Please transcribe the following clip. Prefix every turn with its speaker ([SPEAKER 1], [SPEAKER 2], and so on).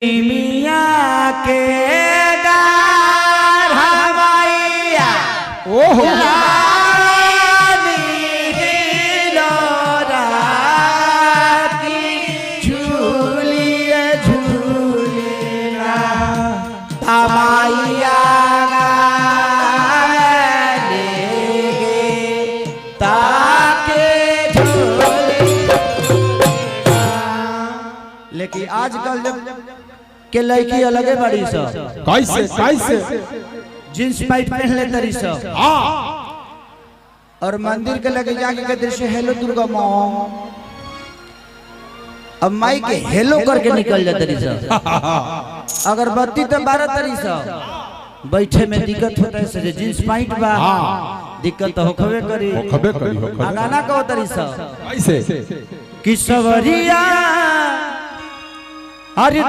[SPEAKER 1] मियाँ के डार हमाइया ओहो झूलिए झूलेना हमाइया लेकिन आजकल जब के लड़की अलगे बड़ी सा
[SPEAKER 2] कैसे कैसे
[SPEAKER 1] जींस पैंट पहन ले तरी सा
[SPEAKER 2] हाँ
[SPEAKER 1] और मंदिर के लगे जाके कहते से हेलो दुर्गा माँ अब माई के हेलो करके निकल जाते तरी सा अगरबत्ती तो 12 तरी सा बैठे में दिक्कत होता है से जींस पैंट बा दिक्कत तो होखबे करी गाना को तरी सा
[SPEAKER 2] कैसे
[SPEAKER 1] कि सवरिया अरे